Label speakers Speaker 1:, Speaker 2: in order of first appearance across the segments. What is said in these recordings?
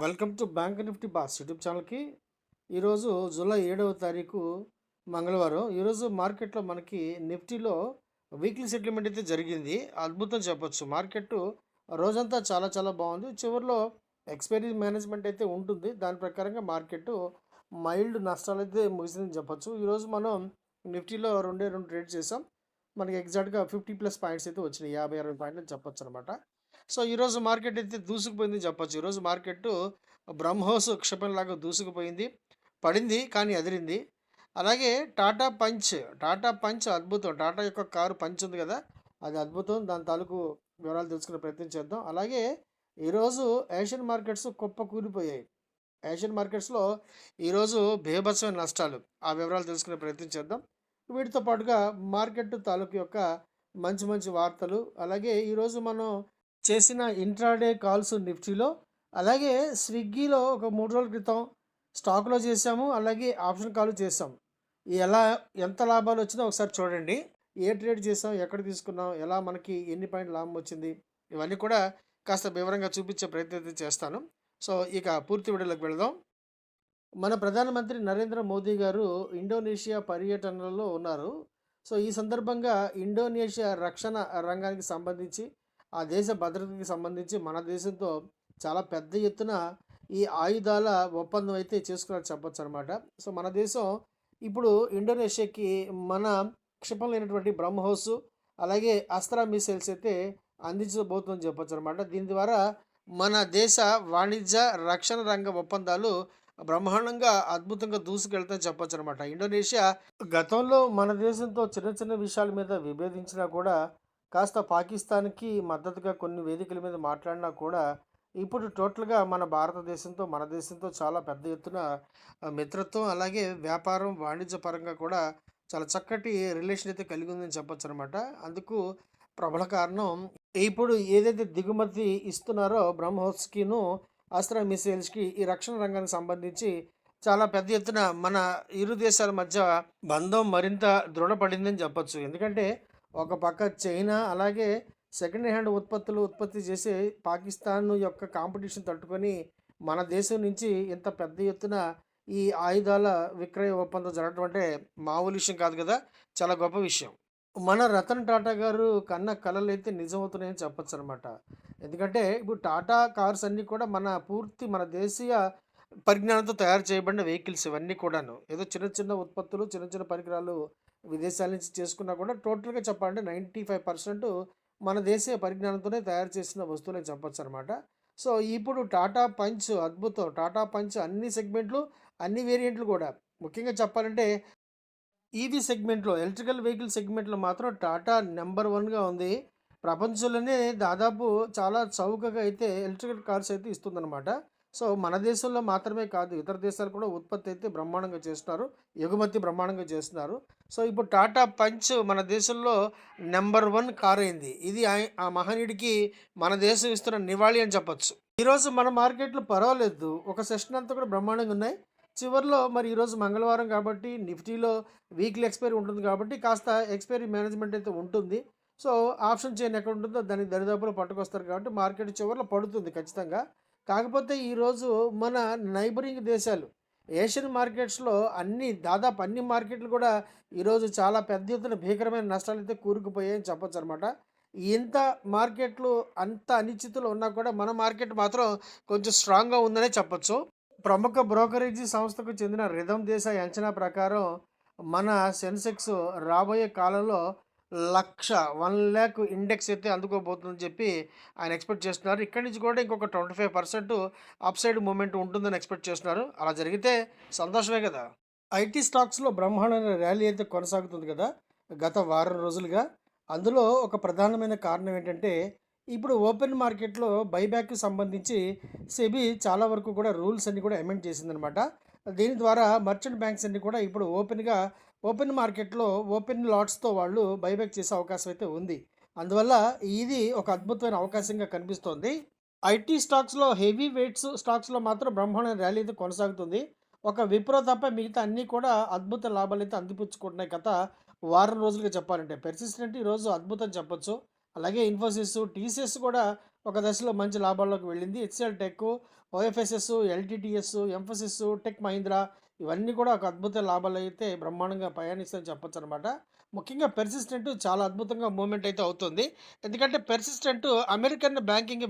Speaker 1: Welcome to bank Nifty boss YouTube ఛానల్కి. ఈరోజు July 7వ తారీఖు మంగళవారం. ఈరోజు మార్కెట్లో మనకి నిఫ్టీలో వీక్లీ సెటిల్మెంట్ అయితే జరిగింది. అద్భుతం చెప్పొచ్చు. మార్కెట్ రోజంతా చాలా చాలా బాగుంది. చివరిలో ఎక్స్పైరీ మేనేజ్మెంట్ అయితే ఉంటుంది. దాని ప్రకారంగా మార్కెట్ మైల్డ్ నష్టాలు అయితే ముగిసిందని చెప్పొచ్చు. ఈరోజు మనం నిఫ్టీలో రెండే రెండు ట్రేడ్ చేసాం. మనకి ఎగ్జాక్ట్గా 50+ పాయింట్స్ అయితే వచ్చినాయి. 50-60 పాయింట్లు అని చెప్పొచ్చు అనమాట. సో ఈరోజు మార్కెట్ అయితే దూసుకుపోయిందని చెప్పొచ్చు. ఈరోజు మార్కెట్ బ్రహ్మోస్ క్షిపణిలాగా దూసుకుపోయింది. పడింది కానీ అదిరింది. అలాగే టాటా పంచ్ అద్భుతం. టాటా యొక్క కారు పంచ్ ఉంది కదా, అది అద్భుతం. దాని తాలూకు వివరాలు తెలుసుకునే ప్రయత్నం చేద్దాం. అలాగే ఈరోజు ఏషియన్ మార్కెట్స్ కుప్ప కూలిపోయాయి. ఏషియన్ మార్కెట్స్లో ఈరోజు బీభత్సమైన నష్టాలు. ఆ వివరాలు తెలుసుకునే ప్రయత్నం చేద్దాం. వీటితో పాటుగా మార్కెట్ తాలూకు యొక్క మంచి మంచి వార్తలు, అలాగే ఈరోజు మనం చేసిన ఇంట్రాడే కాల్స్ నిఫ్టీలో, అలాగే స్విగ్గీలో ఒక 3 రోజుల క్రితం స్టాక్లో చేసాము, అలాగే ఆప్షన్ కాల్ చేసాం. ఎలా ఎంత లాభాలు వచ్చిందో ఒకసారి చూడండి. ఏ ట్రేడ్ చేసాం, ఎక్కడ తీసుకున్నాం, ఎలా మనకి ఎన్ని పాయింట్ లాభం వచ్చింది, ఇవన్నీ కూడా కాస్త వివరంగా చూపించే ప్రయత్నం అయితే చేస్తాను. సో ఇక పూర్తి వీడియోలోకి వెళదాం. మన ప్రధానమంత్రి నరేంద్ర మోదీ గారు ఇండోనేషియా పర్యటనలో ఉన్నారు. సో ఈ సందర్భంగా ఇండోనేషియా రక్షణ రంగానికి సంబంధించి, ఆ దేశ భద్రతకి సంబంధించి మన దేశంతో చాలా పెద్ద ఎత్తున ఈ ఆయుధాల ఒప్పందం అయితే చేసుకున్నట్టు చెప్పొచ్చు అనమాట. సో మన దేశం ఇప్పుడు ఇండోనేషియాకి మన క్షిపణులైనటువంటి బ్రహ్మోస్, అలాగే అస్త్రా మిసైల్స్ అయితే అందించబోతుందని చెప్పొచ్చు అనమాట. దీని ద్వారా మన దేశ వాణిజ్య రక్షణ రంగ ఒప్పందాలు బ్రహ్మాండంగా అద్భుతంగా దూసుకెళ్తాయని చెప్పొచ్చు అనమాట. ఇండోనేషియా గతంలో మన దేశంతో చిన్న చిన్న విషయాల మీద విభేదించినా కూడా, కాస్త పాకిస్తాన్కి మద్దతుగా కొన్ని వేదికల మీద మాట్లాడినా కూడా, ఇప్పుడు టోటల్గా మన భారతదేశంతో మన దేశంతో చాలా పెద్ద ఎత్తున మిత్రత్వం, అలాగే వ్యాపారం వాణిజ్య పరంగా కూడా చాలా చక్కటి రిలేషన్ అయితే కలిగి ఉందని చెప్పొచ్చు అనమాట. అందుకు ప్రబల కారణం ఇప్పుడు ఏదైతే దిగుమతి ఇస్తున్నారో బ్రహ్మోస్కిను అస్త్ర మిసైల్స్కి, ఈ రక్షణ రంగానికి సంబంధించి చాలా పెద్ద ఎత్తున మన ఇరు దేశాల మధ్య బంధం మరింత దృఢపడిందని చెప్పొచ్చు. ఎందుకంటే ఒక పక్క చైనా, అలాగే సెకండ్ హ్యాండ్ ఉత్పత్తి చేసే పాకిస్తాన్ యొక్క కాంపిటీషన్ తట్టుకొని మన దేశం నుంచి ఇంత పెద్ద ఎత్తున ఈ ఆయుధాల విక్రయ ఒప్పందం జరగడం అంటే మామూలు విషయం కాదు కదా, చాలా గొప్ప విషయం. మన రతన్ టాటా గారు కన్న కలలు అయితే నిజమవుతున్నాయని చెప్పొచ్చు అనమాట. ఎందుకంటే ఇప్పుడు టాటా కార్స్ అన్నీ కూడా మన దేశీయ పరిజ్ఞానంతో తయారు చేయబడిన వెహికల్స్ ఇవన్నీ కూడాను. ఏదో చిన్న చిన్న ఉత్పత్తులు, చిన్న చిన్న పరికరాలు విదేశాల నుంచి చేసుకున్నా కూడా టోటల్గా చెప్పాలంటే 95% మన దేశీయ పరిజ్ఞానంతోనే తయారు చేసిన వస్తువులని చెప్పొచ్చు అనమాట. సో ఇప్పుడు టాటా పంచ్ అద్భుతం. టాటా పంచ్ అన్ని సెగ్మెంట్లు, అన్ని వేరియంట్లు కూడా, ముఖ్యంగా చెప్పాలంటే ఈవీ సెగ్మెంట్లో, ఎలక్ట్రికల్ వెహికల్ సెగ్మెంట్లో మాత్రం టాటా నెంబర్ వన్గా ఉంది. ప్రపంచంలోనే దాదాపు చాలా చౌకగా అయితే ఎలక్ట్రికల్ కార్స్ అయితే ఇస్తుందన్నమాట. సో మన దేశంలో మాత్రమే కాదు, ఇతర దేశాలు కూడా ఉత్పత్తి అయితే బ్రహ్మాండంగా చేస్తున్నారు, ఎగుమతి బ్రహ్మాండంగా చేస్తున్నారు. సో ఇప్పుడు టాటా పంచ్ మన దేశంలో నెంబర్ వన్ కార్ అయింది. ఇది ఆ మహనీయుడికి మన దేశం ఇస్తున్న నివాళి అని చెప్పొచ్చు. ఈరోజు మన మార్కెట్లు పర్వాలేదు, ఒక సెషన్ అంతా కూడా బ్రహ్మాండంగా ఉన్నాయి. చివరిలో మరి ఈరోజు మంగళవారం కాబట్టి నిఫ్టీలో వీక్లీ ఎక్స్పైరీ ఉంటుంది కాబట్టి కాస్త ఎక్స్పైరీ మేనేజ్మెంట్ అయితే ఉంటుంది. సో ఆప్షన్ చైన్ ఎక్కడ ఉంటుందో దానికి దరిదాపులో పట్టుకొస్తారు కాబట్టి మార్కెట్ చివరిలో పడుతుంది ఖచ్చితంగా. కాకపోతే ఈరోజు మన నైబరింగ్ దేశాలు, ఏషియన్ మార్కెట్స్లో దాదాపు అన్ని మార్కెట్లు కూడా ఈరోజు చాలా పెద్ద ఎత్తున భీకరమైన నష్టాలు అయితే కూరుకుపోయాయని చెప్పొచ్చు అనమాట. ఇంత మార్కెట్లు అంత అనిశ్చితులు ఉన్నా కూడా మన మార్కెట్ మాత్రం కొంచెం స్ట్రాంగ్గా ఉందనే చెప్పొచ్చు. ప్రముఖ బ్రోకరేజీ సంస్థకు చెందిన రిధమ్ దేశాయ్ అంచనా ప్రకారం మన సెన్సెక్స్ రాబోయే కాలంలో 1,00,000 ఇండెక్స్ అయితే అందుకోబోతుందని చెప్పి ఆయన ఎక్స్పెక్ట్ చేస్తున్నారు. ఇక్కడి నుంచి కూడా ఇంకొక 25% అప్ సైడ్ మూమెంట్ ఉంటుందని ఎక్స్పెక్ట్ చేస్తున్నారు. అలా జరిగితే సంతోషమే కదా. ఐటీ స్టాక్స్లో బ్రహ్మాండమైన ర్యాలీ అయితే కొనసాగుతుంది కదా గత వారం రోజులుగా. అందులో ఒక ప్రధానమైన కారణం ఏంటంటే, ఇప్పుడు ఓపెన్ మార్కెట్లో బైబ్యాక్కి సంబంధించి సెబీ చాలా వరకు కూడా రూల్స్ అన్ని కూడా అమెండ్ చేసిందనమాట. దీని ద్వారా మర్చెంట్ బ్యాంక్స్ అన్ని కూడా ఇప్పుడు ఓపెన్ మార్కెట్లో ఓపెన్ లాట్స్తో వాళ్ళు బైబ్యాక్ చేసే అవకాశం అయితే ఉంది. అందువల్ల ఇది ఒక అద్భుతమైన అవకాశంగా కనిపిస్తోంది. ఐటీ స్టాక్స్లో, హెవీ వెయిట్స్ స్టాక్స్లో మాత్రం బ్రహ్మాండమైన ర్యాలీ అయితే కొనసాగుతుంది. ఒక విప్రో తప్ప మిగతా అన్నీ కూడా అద్భుత లాభాలు అయితే అందిపుచ్చుకుంటున్నాయి గత వారం రోజులుగా చెప్పాలంటే. పెర్సిస్టెంట్ ఈరోజు అద్భుతం చెప్పొచ్చు. అలాగే ఇన్ఫోసిస్, టీసీఎస్ కూడా ఒక దశలో మంచి లాభాల్లోకి వెళ్ళింది. HCL Tech, OFSS, LTTS, Mphasis, Tech Mahindra ఇవన్నీ కూడా ఒక అద్భుత లాభాలైతే బ్రహ్మాండంగా పయనిస్తాయని చెప్పొచ్చనమాట. ముఖ్యంగా పెర్సిస్టెంట్ చాలా అద్భుతంగా మూవ్‌మెంట్ అయితే అవుతుంది. ఎందుకంటే పెర్సిస్టెంట్ అమెరికన్ బ్యాంకింగ్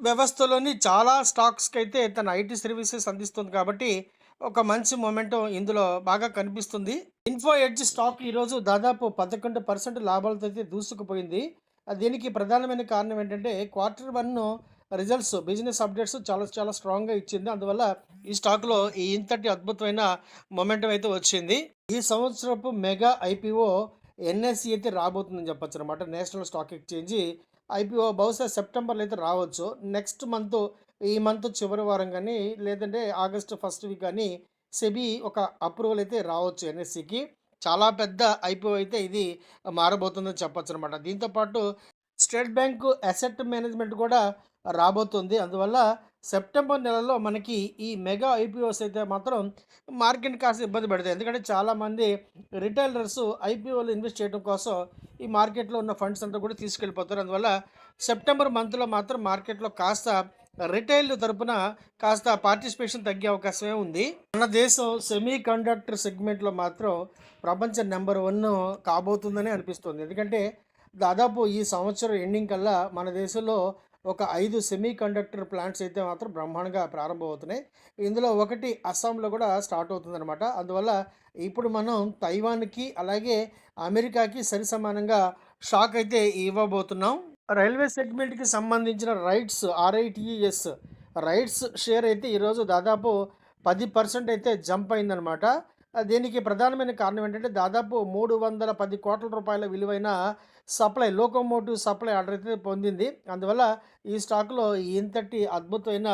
Speaker 1: వ్యవస్థలోని చాలా స్టాక్స్‌కైతే తన ఐటీ సర్వీసెస్ అందిస్తుంది కాబట్టి ఒక మంచి మొమెంటం ఇందులో బాగా కనిపిస్తుంది. ఇన్ఫో ఎడ్జ్ స్టాక్ ఈరోజు దాదాపు 11% లాభాలతో అయితే దూసుకుపోయింది. దీనికి ప్రధానమైన కారణం ఏంటంటే క్వార్టర్ 1 రిజల్ట్స్, బిజినెస్ అప్డేట్స్ చాలా చాలా స్ట్రాంగ్‌గా ఇచ్చింది. అందువల్ల ఈ స్టాక్‌లో ఇంతటి అద్భుతమైన మొమెంటం అయితే వచ్చింది. ఈ సంవత్సరపు మెగా ఐపీఓ ఎన్ఎస్ఈ అయితే రాబోతుందని చెప్పొచ్చనమాట. నేషనల్ స్టాక్ ఎక్స్‌చేంజ్ ఐపీఓ బహుశా సెప్టెంబర్‌లో అయితే రావచ్చు. నెక్స్ట్ మంత్ ఈ మంత్ చివరి వారం గానీ, లేదంటే ఆగస్ట్ ఫస్ట్ వీక్ గానీ సెబీ ఒక అప్రూవల్ అయితే రావచ్చు ఎన్ఎస్ఈకి. చాలా పెద్ద ఐపీఓ అయితే ఇది మారబోతుందని చెప్పొచ్చనమాట. దీంతో పాటు స్టేట్ బ్యాంకు అసెట్ మేనేజ్మెంట్ కూడా రాబోతుంది. అందువల్ల సెప్టెంబర్ నెలలో మనకి ఈ మెగా ఐపీఓస్ అయితే మాత్రం మార్కెట్ కాస్త ఇబ్బంది పెడతాయి. ఎందుకంటే చాలామంది రిటైలర్స్ ఐపీఓలో ఇన్వెస్ట్ చేయడం కోసం ఈ మార్కెట్‌లో ఉన్న ఫండ్స్ అంతా కూడా తీసుకెళ్ళిపోతారు. అందువల్ల సెప్టెంబర్ మంత్‌లో మాత్రం మార్కెట్‌లో కాస్త రిటైల్ తరపున కాస్త పార్టిసిపేషన్ తగ్గే అవకాశమే ఉంది. మన దేశం సెమీ కండక్టర్ సెగ్మెంట్‌లో మాత్రం ప్రపంచ నంబర్ 1 కాబోతుందని అనిపిస్తుంది. ఎందుకంటే దాదాపు ఈ సంవత్సరం ఎండింగ్ కల్లా మన దేశంలో ఒక 5 సెమీ కండక్టర్ ప్లాంట్స్ అయితే మాత్రం బ్రహ్మాండంగా ప్రారంభమవుతున్నాయి. ఇందులో ఒకటి అస్సాంలో కూడా స్టార్ట్ అవుతుందనమాట. అందువల్ల ఇప్పుడు మనం తైవాన్‌కి అలాగే అమెరికాకి సరిసమానంగా షాక్ అయితే ఇవ్వబోతున్నాం. రైల్వే సెగ్మెంట్‌కి సంబంధించిన ఆర్ఐటీఈఎస్ రైట్స్ షేర్ అయితే ఈరోజు దాదాపు 10% అయితే జంప్ అయిందనమాట. దీనికి ప్రధానమైన కారణం ఏంటంటే దాదాపు 310 కోట్ల రూపాయల విలువైన లోకోమోటివ్ సప్లై ఆర్డర్ అయితే పొందింది. అందువల్ల ఈ స్టాక్‌లో ఇంతటి అద్భుతమైన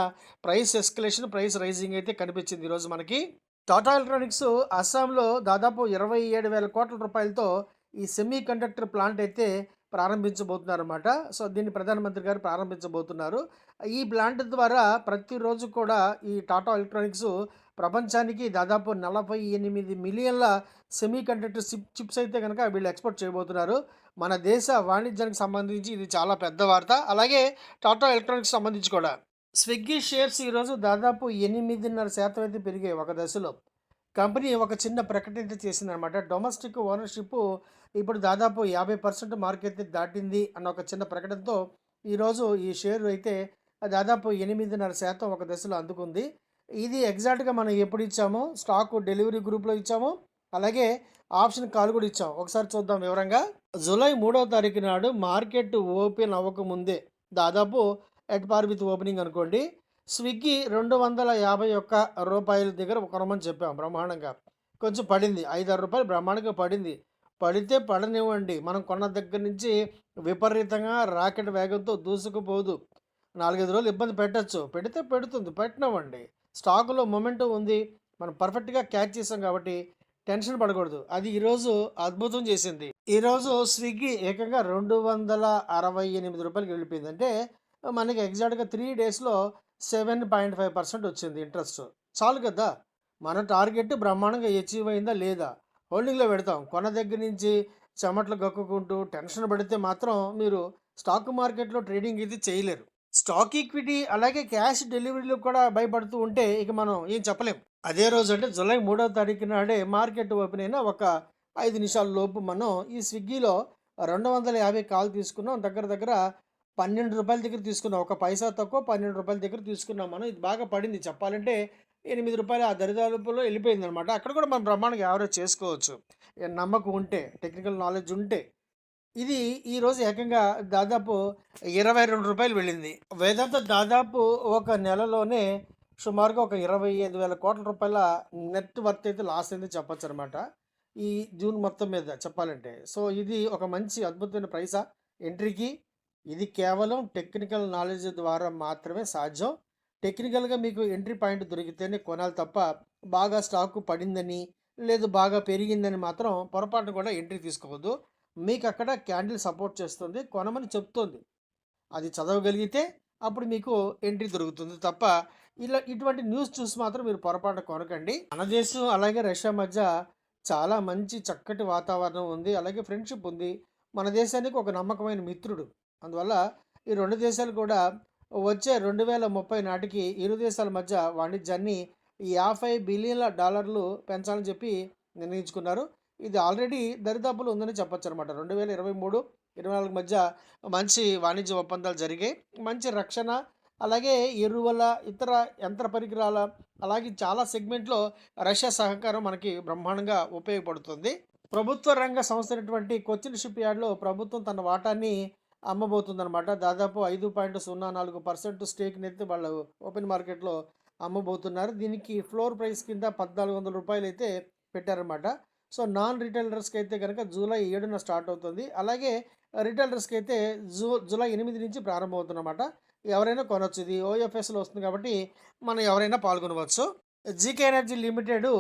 Speaker 1: ప్రైస్ రైజింగ్ అయితే కనిపించింది ఈరోజు మనకి. టాటా ఎలక్ట్రానిక్స్ అస్సాంలో దాదాపు 27,000 కోట్ల రూపాయలతో ఈ సెమీ కండక్టర్ ప్లాంట్ అయితే ప్రారంభించబోతున్నారన్నమాట. సో, దీన్ని ప్రధానమంత్రి గారు ప్రారంభించబోతున్నారు. ఈ ప్లాంట్ ద్వారా ప్రతిరోజు కూడా ఈ టాటా ఎలక్ట్రానిక్స్ ప్రపంచానికి దాదాపు 48 మిలియన్ల సెమీ కండక్టర్ చిప్స్ అయితే గనక వీళ్ళు ఎక్స్‌పోర్ట్ చేయబోతున్నారు. మన దేశ వాణిజ్యానికి సంబంధించి ఇది చాలా పెద్ద వార్త. అలాగే టాటా ఎలక్ట్రానిక్స్ సంబంధించి కూడా. స్విగ్గీ షేర్స్ ఈరోజు దాదాపు 8.5% అయితే పెరిగాయి ఒక దశలో. కంపెనీ ఒక చిన్న ప్రకటన అయితే చేసిందనమాట. డొమెస్టిక్ ఓనర్‌షిప్ ఇప్పుడు దాదాపు 50% మార్క్ అయితే దాటింది అన్న ఒక చిన్న ప్రకటనతో ఈరోజు ఈ షేర్ అయితే దాదాపు 8.5% ఒక దశలో అందుకుంది. ఇది ఎగ్జాక్ట్‌గా మనం ఎప్పుడు ఇచ్చామో స్టాక్ డెలివరీ గ్రూప్‌లో ఇచ్చాము. అలాగే ఆప్షన్ కాల్ కూడా ఇచ్చాం. ఒకసారి చూద్దాం వివరంగా. జూలై 3వ తారీఖు నాడు మార్కెట్ ఓపెన్ అవ్వకముందే దాదాపు ఎట్ పార్ విత్ ఓపెనింగ్ అనుకోండి. స్విగ్గీ రూ. 251 దగ్గర కొనమని చెప్పాం బ్రహ్మాండంగా. కొంచెం పడింది. రూ. 5, 6 బ్రహ్మాండంగా పడింది. పడితే పడనివ్వండి. మనం కొన్న దగ్గర నుంచి విపరీతంగా రాకెట్ వేగంతో దూసుకుపోదు. 4, 5 రోజులు ఇబ్బంది పెట్టొచ్చు. పెడితే పెడుతుంది. పెట్టనివ్వండి. స్టాకులో మొమెంటం ఉంది. మనం పర్ఫెక్ట్‌గా క్యాచ్ చేసాం కాబట్టి టెన్షన్ పడకూడదు. అది ఈరోజు అద్భుతం చేసింది. ఈరోజు స్విగ్గీ ఏకంగా రూ. 268కి వెళ్ళిపోయింది. అంటే మనకి ఎగ్జాక్ట్‌గా 3 డేస్‌లో 7.5% వచ్చింది ఇంట్రెస్ట్. చాలు కదా! మన టార్గెట్ బ్రహ్మాండంగా అచీవ్ అయిందా లేదా? హోల్డింగ్‌లో పెడతాం. కొన్న దగ్గర నుంచి చెమటలు కక్కుకుంటూ టెన్షన్ పడితే మాత్రం మీరు స్టాక్ మార్కెట్‌లో ట్రేడింగ్ ఇది చేయలేరు. స్టాక్ ఈక్విటీ అలాగే క్యాష్ డెలివరీలో కూడా భయపడుతూ ఉంటే ఇక మనం ఏం చెప్పలేం. అదే రోజు అంటే జూలై 3వ తారీఖు నాడే మార్కెట్ ఓపెన్ అయిన ఒక 5 నిమిషాల లోపు మనం ఈ స్విగ్గీలో 250 కాల్ తీసుకున్నాం. దగ్గర దగ్గర రూ. 12 దగ్గర తీసుకున్నాం. ఒక పైసా తక్కువ రూ. 12 దగ్గర తీసుకున్నాం మనం. ఇది బాగా పడింది చెప్పాలంటే రూ. 8 ఆ దరిదాపుల్లో వెళ్ళిపోయిందనమాట. అక్కడ కూడా మనం బ్రహ్మాండంగా యావరేజ్ చేసుకోవచ్చు. నమ్మకం ఉంటే, టెక్నికల్ నాలెడ్జ్ ఉంటే. ఇది ఈరోజు ఏకంగా దాదాపు రూ. 22 వెళ్ళింది. వేదాంత దాదాపు ఒక నెలలోనే సుమారుగా ఒక 25,000 కోట్ల రూపాయల నెట్ వర్త్ అయితే లాస్ అయిందని చెప్పొచ్చనమాట. ఈ జూన్ మొత్తం మీద చెప్పాలంటే. సో, ఇది ఒక మంచి అద్భుతమైన ప్రైసా ఎంట్రీకి. ఇది కేవలం టెక్నికల్ నాలెడ్జ్ ద్వారా మాత్రమే సాధ్యం. టెక్నికల్‌గా మీకు ఎంట్రీ పాయింట్ దొరికితేనే కొనాలి తప్ప, బాగా స్టాకు పడిందని, లేదు బాగా పెరిగిందని మాత్రం పొరపాటున కూడా ఎంట్రీ తీసుకోవద్దు. మీకక్కడ క్యాండిల్ సపోర్ట్ చేస్తుంది. కొనమని చెప్తుంది. అది చదవగలిగితే అప్పుడు మీకు ఎంట్రీ దొరుకుతుంది తప్ప, ఇటువంటి న్యూస్ చూసి మాత్రం మీరు పొరపాటున కొనకండి. మన దేశం అలాగే రష్యా మధ్య చాలా మంచి చక్కటి వాతావరణం ఉంది. అలాగే ఫ్రెండ్‌షిప్ ఉంది. మన దేశానికి ఒక నమ్మకమైన మిత్రుడు. అందువల్ల ఈ 2 దేశాలు కూడా వచ్చే 2030 నాటికి ఇరు దేశాల మధ్య వాణిజ్యాన్ని $50 బిలియన్ల పెంచాలని చెప్పి నిర్ణయించుకున్నారు. ఇది ఆల్రెడీ దరిదాపులో ఉందని చెప్పొచ్చనమాట. 2023, 24 మధ్య మంచి వాణిజ్య ఒప్పందాలు జరిగాయి. మంచి రక్షణ, అలాగే ఎరువుల, ఇతర యంత్ర పరికరాల, అలాగే చాలా సెగ్మెంట్‌లో రష్యా సహకారం మనకి బ్రహ్మాండంగా ఉపయోగపడుతుంది. ప్రభుత్వ రంగ సంస్థ అయినటువంటి కొచ్చిన్ షిప్ యార్డ్‌లో ప్రభుత్వం తన వాటాన్ని అమ్మబోతుందనమాట. దాదాపు 5.04% స్టేక్‌నైతే వాళ్ళు ఓపెన్ మార్కెట్‌లో అమ్మబోతున్నారు. దీనికి ఫ్లోర్ ప్రైస్ కింద రూ. 1,400 అయితే పెట్టారనమాట. సో, నాన్ రిటైలర్స్‌కి అయితే గనక జూలై 7న స్టార్ట్ అవుతుంది. అలాగే రిటైలర్స్‌కి అయితే జూలై 8 నుంచి ప్రారంభమవుతుందన్నమాట. ఎవరైనా కొనొచ్చు. ఇది ఓఎఫ్ఎస్‌లో వస్తుంది కాబట్టి మనం ఎవరైనా పాల్గొనవచ్చు. GK energy limited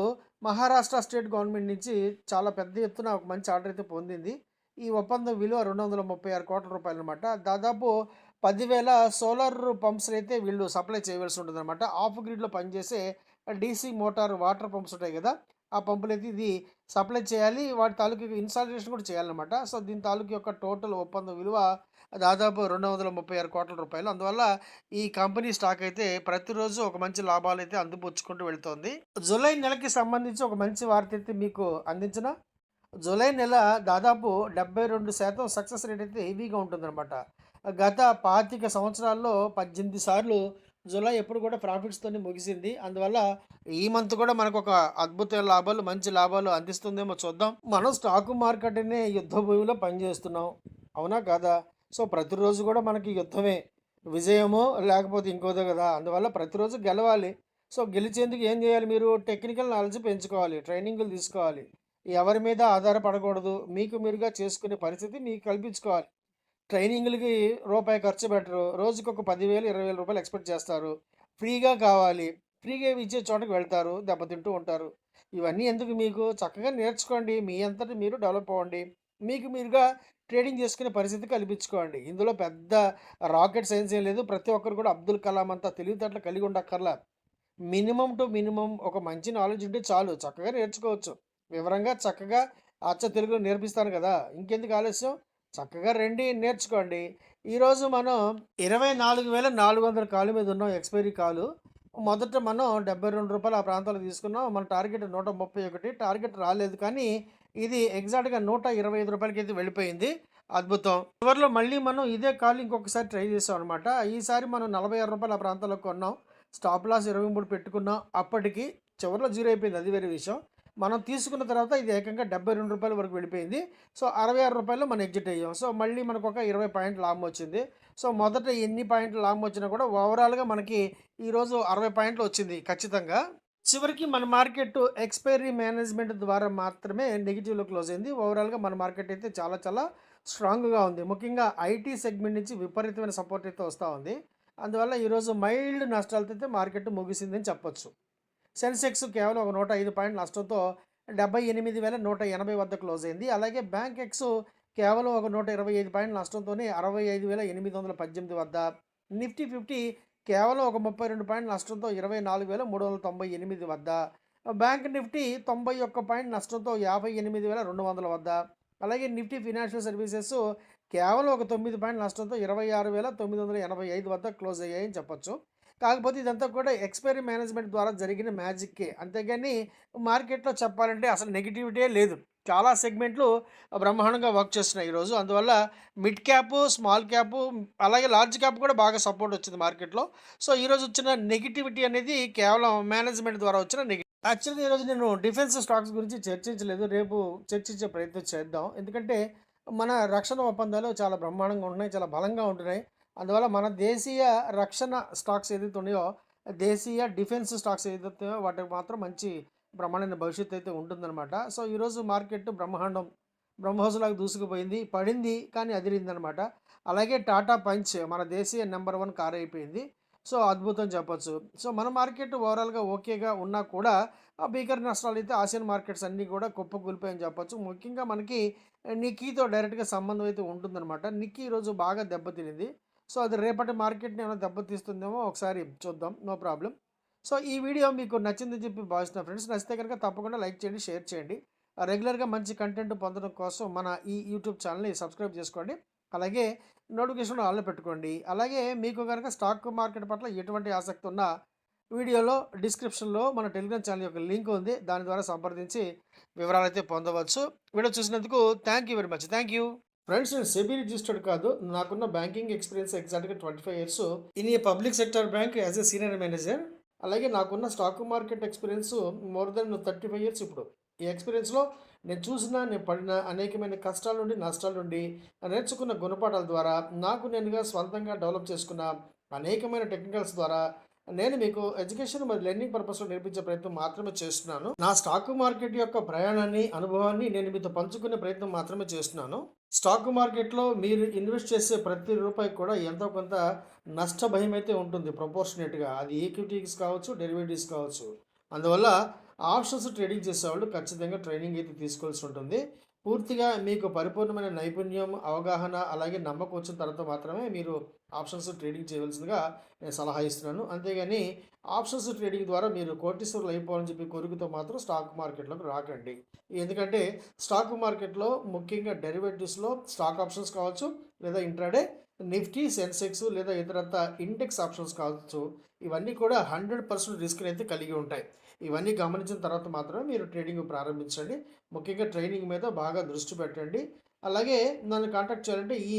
Speaker 1: Maharashtra state government నుంచి చాలా పెద్ద ఎత్తున ఒక మంచి ఆర్డర్ అయితే పొందింది. ఈ ఒప్పందం విలువ రూ. 236 కోట్ల రూపాయలనమాట. దాదాపు 10,000 సోలార్ పంప్స్ అయితే వీళ్ళు సప్లై చేయవలసి ఉంటుందన్నమాట. ఆఫ్ గ్రిడ్‌లో పనిచేసే డీసీ మోటార్ వాటర్ పంప్స్ ఉంటాయి కదా! ఆ పంపులైతే ఇది సప్లై చేయాలి. వాటి తాలూకు ఇన్‌స్టాలేషన్ కూడా చేయాలన్నమాట. సో, దీని తాలూకు యొక్క టోటల్ ఒప్పందం విలువ దాదాపు రూ. 236 కోట్ల రూపాయలు. అందువల్ల ఈ కంపెనీ స్టాక్ అయితే ప్రతిరోజు ఒక మంచి లాభాలైతే అందిపుచ్చుకుంటూ వెళ్తోంది. జూలై నెలకి సంబంధించి ఒక మంచి వార్త అయితే మీకు అందించనా? జూలై నెల దాదాపు 72% సక్సెస్ రేట్ అయితే హెవీగా ఉంటుందన్నమాట. గత 25 సంవత్సరాల్లో 18 సార్లు జూలై ఎప్పుడు కూడా ప్రాఫిట్స్‌తోనే ముగిసింది. అందువల్ల ఈ మంత్ కూడా మనకొక అద్భుతమైన లాభాలు, మంచి లాభాలు అందిస్తుందేమో చూద్దాం. మనం స్టాక్ మార్కెట్ అనే యుద్ధ భూమిలో పనిచేస్తున్నాం. అవునా? కాదా? సో, ప్రతిరోజు కూడా మనకి యుద్ధమే. విజయమో లేకపోతే ఇంకోదో కదా! అందువల్ల ప్రతిరోజు గెలవాలి. సో, గెలిచేందుకు ఏం చేయాలి మీరు? టెక్నికల్ నాలెడ్జ్ పెంచుకోవాలి. ట్రైనింగులు తీసుకోవాలి. ఎవరి మీద ఆధారపడకూడదు. మీకు మీరుగా చేసుకునే పరిస్థితి మీకు కల్పించుకోవాలి. ట్రైనింగులకి రూపాయి ఖర్చు పెట్టరు. రోజుకొక 10,000, 20,000 ఎక్స్‌పెక్ట్ చేస్తారు. ఫ్రీగా కావాలి. ఫ్రీగా ఇచ్చే చోటకి వెళ్తారు. దెబ్బతింటూ ఉంటారు. ఇవన్నీ ఎందుకు మీకు? చక్కగా నేర్చుకోండి. మీ అంతట మీరు డెవలప్ అవ్వండి. మీకు మీరుగా ట్రేడింగ్ చేసుకునే పరిస్థితి కల్పించుకోండి. ఇందులో పెద్ద రాకెట్ సైన్స్ ఏం లేదు. ప్రతి ఒక్కరు కూడా అబ్దుల్ కలాం అంత తెలివితేటలు కలిగి ఉండక్కర్లా. మినిమమ్ టు మినిమమ్ ఒక మంచి నాలెడ్జ్ ఉంటే చాలు. చక్కగా నేర్చుకోవచ్చు. వివరంగా చక్కగా అచ్చ తెలుగులో నేర్పిస్తాను కదా! ఇంకెందుకు ఆలస్యం? చక్కగా రండి నేర్చుకోండి. ఈరోజు మనం 24,400 కాలు మీద ఉన్నాం ఎక్స్‌పైరీ కాలు. మొదట మనం రూ. 72 ఆ ప్రాంతాల్లో తీసుకున్నాం. మన టార్గెట్ 131 టార్గెట్ రాలేదు కానీ ఇది ఎగ్జాక్ట్‌గా రూ. 125కైతే వెళ్ళిపోయింది. అద్భుతం. చివరిలో మళ్ళీ మనం ఇదే కాల్ ఇంకొకసారి ట్రై చేసామనమాట. ఈసారి మనం రూ. 46 ఆ ప్రాంతాల్లో కొన్నాం. స్టాప్ లాస్ 23 పెట్టుకున్నాం. అప్పటికి చివరిలో జీరో అయిపోయింది. అది వేరే విషయం. మనం తీసుకున్న తర్వాత ఇది ఏకంగా రూ. 72 వరకు వెళ్ళిపోయింది. సో, రూ. 66లో మనం ఎగ్జిట్ అయ్యాం. సో, మళ్ళీ మనకొక 20 పాయింట్ల లాభం వచ్చింది. సో, మొదట ఎన్ని పాయింట్ల లాభం వచ్చినా కూడా ఓవరాల్‌గా మనకి ఈరోజు 60 పాయింట్లు వచ్చింది ఖచ్చితంగా. చివరికి మన మార్కెట్ ఎక్స్‌పైరీ మేనేజ్‌మెంట్ ద్వారా మాత్రమే నెగెటివ్‌లో క్లోజ్ అయింది. ఓవరాల్‌గా మన మార్కెట్ అయితే చాలా చాలా స్ట్రాంగ్‌గా ఉంది. ముఖ్యంగా ఐటీ సెగ్మెంట్ నుంచి విపరీతమైన సపోర్ట్ అయితే వస్తా ఉంది. అందువల్ల ఈరోజు మైల్డ్ నష్టాలతో అయితే మార్కెట్ ముగిసిందని చెప్పొచ్చు. సెన్సెక్స్ కేవలం ఒక 105 పాయింట్ల నష్టంతో 78,180 వద్ద క్లోజ్ అయింది. అలాగే బ్యాంక్ ఎక్స్ కేవలం ఒక 125 పాయింట్ల నష్టంతోనే 65,818 వద్ద. నిఫ్టీ 50 కేవలం ఒక 32 పాయింట్ల నష్టంతో 24,398 వద్ద. బ్యాంక్ నిఫ్టీ 91 పాయింట్ల నష్టంతో 58,200 వద్ద. అలాగే నిఫ్టీ ఫినాన్షియల్ సర్వీసెస్ కేవలం ఒక 9 పాయింట్ల నష్టంతో 26,985 వద్ద క్లోజ్ అయ్యాయని చెప్పొచ్చు. కాకపోతే ఇదంతా కూడా ఎక్స్‌పైరీ మేనేజ్‌మెంట్ ద్వారా జరిగిన మ్యాజిక్కే. అంతేగాని మార్కెట్‌లో చెప్పాలంటే అసలు నెగటివిటీయే లేదు. చాలా సెగ్మెంట్లు బ్రహ్మాండంగా వర్క్ చేస్తున్నాయి ఈరోజు. అందువల్ల మిడ్ క్యాపు, స్మాల్ క్యాపు, అలాగే లార్జ్ క్యాప్ కూడా బాగా సపోర్ట్ వచ్చింది మార్కెట్‌లో. సో, ఈరోజు వచ్చిన నెగటివిటీ అనేది కేవలం మేనేజ్‌మెంట్ ద్వారా వచ్చిన యాక్చువల్‌గా ఈరోజు నేను డిఫెన్స్ స్టాక్స్ గురించి చర్చించలేదు. రేపు చర్చించే ప్రయత్నం చేద్దాం. ఎందుకంటే మన రక్షణ ఒప్పందాలు చాలా బ్రహ్మాండంగా ఉంటున్నాయి. చాలా బలంగా ఉంటున్నాయి. అందువల్ల మన దేశీయ రక్షణ స్టాక్స్ ఏదైతే ఉన్నాయో, దేశీయ డిఫెన్స్ స్టాక్స్ ఏదైతే ఉన్నాయో వాటికి మాత్రం మంచి బ్రహ్మాండమైన భవిష్యత్తు అయితే ఉంటుందన్నమాట. సో, ఈరోజు మార్కెట్ బ్రహ్మాండం బ్రహ్మోస్‌లాగా దూసుకుపోయింది. పడింది కానీ అదిరిందనమాట. అలాగే టాటా పంచ్ మన దేశీయ నంబర్ 1 కార్ అయిపోయింది. సో, అద్భుతం చెప్పొచ్చు. సో, మన మార్కెట్ ఓవరాల్‌గా ఓకేగా ఉన్నా కూడా భీకర నష్టాలైతే ఆసియన్ మార్కెట్స్ అన్నీ కూడా కుప్పకూలిపోయాయని చెప్పొచ్చు. ముఖ్యంగా మనకి నిక్కీతో డైరెక్ట్‌గా సంబంధం అయితే ఉంటుందనమాట. నిక్కీ ఈరోజు బాగా దెబ్బతినింది. సో, అది రేపటి మార్కెట్‌ని ఏమైనా దెబ్బతీస్తుందేమో ఒకసారి చూద్దాం. No problem. సో, ఈ వీడియో మీకు నచ్చిందని చెప్పి భావిస్తున్నా ఫ్రెండ్స్. నచ్చితే కనుక తప్పకుండా లైక్ చేయండి, షేర్ చేయండి. రెగ్యులర్‌గా మంచి కంటెంట్ పొందడం కోసం మన ఈ యూట్యూబ్ ఛానల్‌ని సబ్స్క్రైబ్ చేసుకోండి. అలాగే నోటిఫికేషన్ ఆన్లో పెట్టుకోండి. అలాగే మీకు గనక స్టాక్ మార్కెట్ పట్ల ఎటువంటి ఆసక్తి ఉన్నా వీడియోలో డిస్క్రిప్షన్‌లో మన టెలిగ్రామ్ ఛానల్ యొక్క లింక్ ఉంది. దాని ద్వారా సంప్రదించి వివరాలైతే పొందవచ్చు. వీడియో చూసినందుకు thank you very much. Thank you. Friends, నేను సెబీ రిజిస్టర్డ్ కాదు. నాకున్న బ్యాంకింగ్ ఎక్స్‌పీరియన్స్ ఎగ్జాక్ట్‌గా 25 years in a public sector bank as a senior manager. అలాగే నాకున్న stock market experience more than 35 years ఇప్పుడు. ఈ ఎక్స్‌పీరియన్స్‌లో నేను పడిన అనేకమైన కష్టాల నుండి, నష్టాల నుండి నేర్చుకున్న గుణపాఠాల ద్వారా నాకు నేనుగా స్వంతంగా డెవలప్ చేసుకున్న అనేకమైన టెక్నికల్స్ ద్వారా నేను మీకు ఎడ్యుకేషన్ మరియు లెర్నింగ్ పర్పస్‌లో నేర్పించే ప్రయత్నం మాత్రమే చేస్తున్నాను. నా స్టాక్ మార్కెట్ యొక్క ప్రయాణాన్ని, అనుభవాన్ని నేను మీతో పంచుకునే ప్రయత్నం మాత్రమే చేస్తున్నాను. స్టాక్ మార్కెట్‌లో మీరు ఇన్వెస్ట్ చేసే ప్రతి రూపాయికి కూడా ఎంతో కొంత నష్ట భయమైతే ఉంటుంది ప్రపోర్షనేట్‌గా. అది ఈక్విటీస్ కావచ్చు, డెరివేటివ్స్ కావచ్చు. అందువల్ల ఆప్షన్స్ ట్రేడింగ్ చేసేవాళ్ళు ఖచ్చితంగా ట్రైనింగ్ అయితే తీసుకోవాల్సి ఉంటుంది. పూర్తిగా మీకు పరిపూర్ణమైన నైపుణ్యం, అవగాహన అలాగే నమ్మకం వచ్చిన తర్వాత మాత్రమే మీరు ఆప్షన్స్ ట్రేడింగ్ చేయవలసిందిగా నేను సలహా ఇస్తున్నాను. అంతేగాని ఆప్షన్స్ ట్రేడింగ్ ద్వారా మీరు కోటీశ్వరులు అయిపోవాలని చెప్పి కోరికతో మాత్రం స్టాక్ మార్కెట్‌లోకి రాకండి. ఎందుకంటే స్టాక్ మార్కెట్‌లో ముఖ్యంగా డెరివేటివ్స్‌లో స్టాక్ ఆప్షన్స్ కావచ్చు, లేదా ఇంట్రాడే, నిఫ్టీ, సెన్సెక్స్ లేదా ఇతరత్రా ఇండెక్స్ ఆప్షన్స్ కావచ్చు. ఇవన్నీ కూడా 100% రిస్క్‌నైతే కలిగి ఉంటాయి. ఇవన్నీ గమనించిన తర్వాత మాత్రమే మీరు ట్రేడింగ్ ప్రారంభించండి. ముఖ్యంగా ట్రైనింగ్ మీద బాగా దృష్టి పెట్టండి. అలాగే నన్ను కాంటాక్ట్ చేయాలంటే ఈ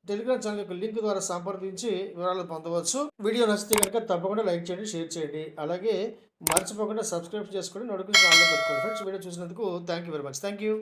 Speaker 1: టెలిగ్రామ్ ఛానల్ యొక్క లింక్ ద్వారా సంప్రదించి వివరాలు పొందవచ్చు. వీడియో నచ్చితే కనుక తప్పకుండా లైక్ చేయండి, షేర్ చేయండి. అలాగే మర్చిపోకుండా సబ్స్క్రైబ్ చేసుకొని నోటిఫికేషన్ ఆన్లో పెట్టుకోండి ఫ్రెండ్స్. వీడియో చూసినందుకు thank you very much. Thank you.